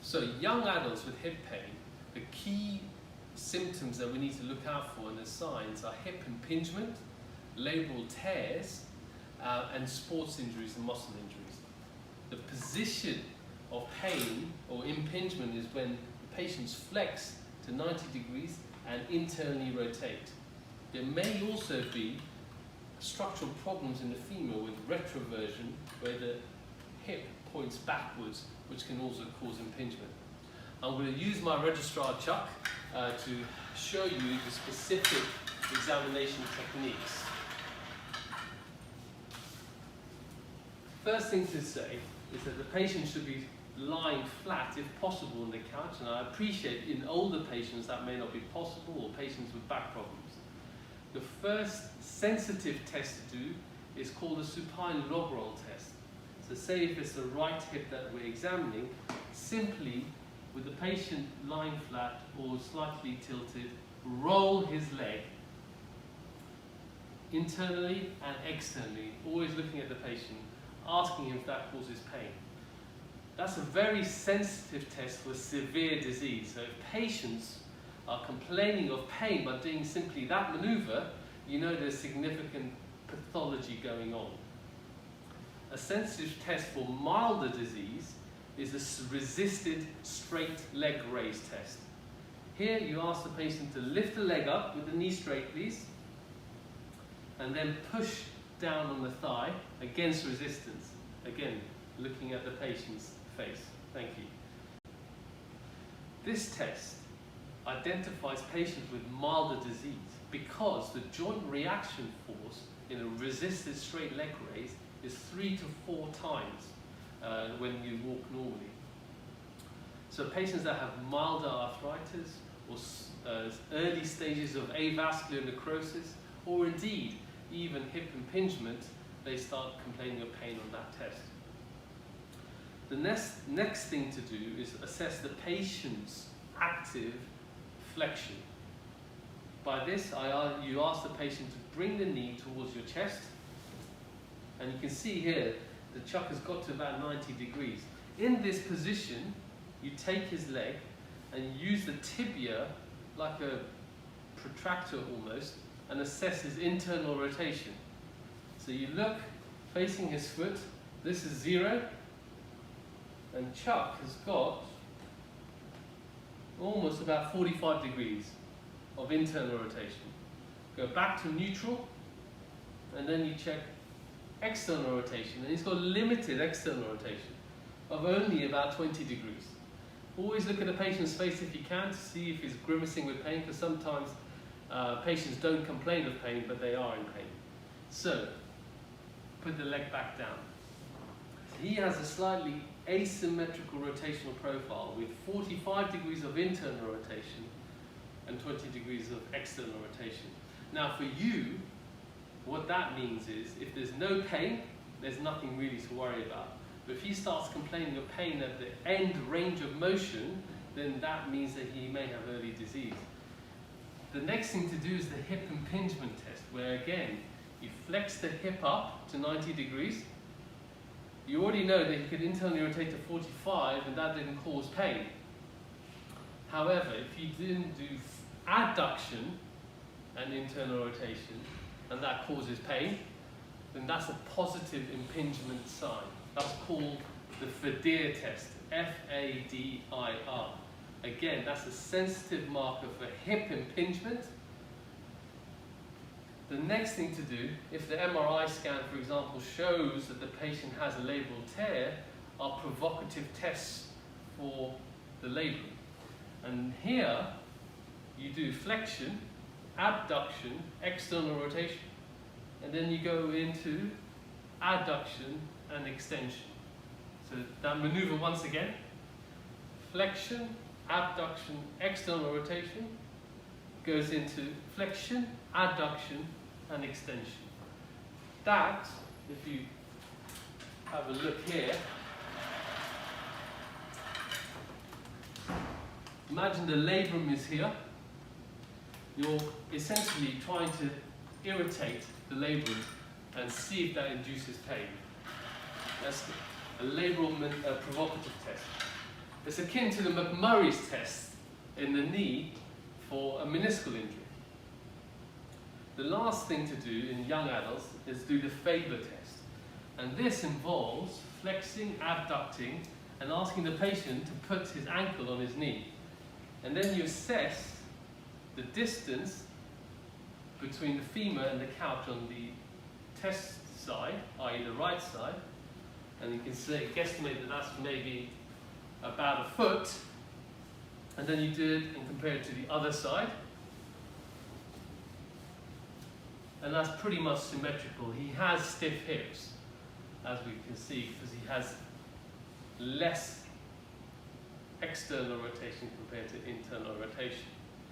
So young adults with hip pain, the key symptoms that we need to look out for and the signs are hip impingement, labral tears, and sports injuries and muscle injuries. The position of pain or impingement is when the patients flex to 90 degrees and internally rotate. There may also be structural problems in the femur with retroversion, where the hip points backwards, which can also cause impingement. I'm going to use my registrar Chuck to show you the specific examination techniques. First thing to say is that the patient should be lying flat if possible on the couch, and I appreciate in older patients that may not be possible, or patients with back problems. The first sensitive test to do is called a supine log roll test. So say if it's the right hip that we're examining, simply with the patient lying flat or slightly tilted, roll his leg internally and externally, always looking at the patient, asking him if that causes pain. That's a very sensitive test for severe disease. So if patients are complaining of pain by doing simply that maneuver, you know there's significant pathology going on. A sensitive test for milder disease is a resisted straight leg raise test. Here you ask the patient to lift the leg up with the knee straight, please, and then push down on the thigh against resistance. Again, looking at the patient's face. Thank you. This test identifies patients with milder disease because the joint reaction force in a resisted straight leg raise is 3 to 4 times when you walk normally. So patients that have milder arthritis or early stages of avascular necrosis, or indeed even hip impingement, they start complaining of pain on that test. The next thing to do is assess the patient's active flexion. By this, you ask the patient to bring the knee towards your chest, and you can see here the Chuck has got to about 90 degrees. In this position, you take his leg and use the tibia like a protractor almost, and assess his internal rotation. So you look facing his foot, this is 0, and Chuck has got almost about 45 degrees of internal rotation. Go back to neutral, and then you check external rotation, and he's got limited external rotation of only about 20 degrees. Always look at the patient's face if you can to see if he's grimacing with pain, because sometimes patients don't complain of pain, but they are in pain. So, put the leg back down. He has a slightly asymmetrical rotational profile with 45 degrees of internal rotation and 20 degrees of external rotation. Now for you, what that means is if there's no pain, there's nothing really to worry about. But if he starts complaining of pain at the end range of motion, then that means that he may have early disease. The next thing to do is the hip impingement test, where again, you flex the hip up to 90 degrees. You already know that you could internally rotate to 45 and that didn't cause pain. However, if you didn't do adduction and internal rotation, and that causes pain, then that's a positive impingement sign. That's called the Fadir test, F-A-D-I-R. Again, that's a sensitive marker for hip impingement. The next thing to do, if the MRI scan, for example, shows that the patient has a labral tear, are provocative tests for the labrum. And here, you do flexion, abduction, external rotation, and then you go into adduction and extension. So that maneuver once again, flexion, abduction, external rotation, goes into flexion, adduction, and extension. That, if you have a look here, imagine the labrum is here. You're essentially trying to irritate the labrum and see if that induces pain. That's a labral provocative test. It's akin to the McMurray's test in the knee for a meniscal injury. The last thing to do in young adults is do the Faber test. And this involves flexing, abducting, and asking the patient to put his ankle on his knee. And then you assess the distance between the femur and the couch on the test side, i.e. the right side, and you can say, guesstimate that that's maybe about a foot, and then you do it and compare it to the other side, and that's pretty much symmetrical. He has stiff hips, as we can see, because he has less external rotation compared to internal rotation.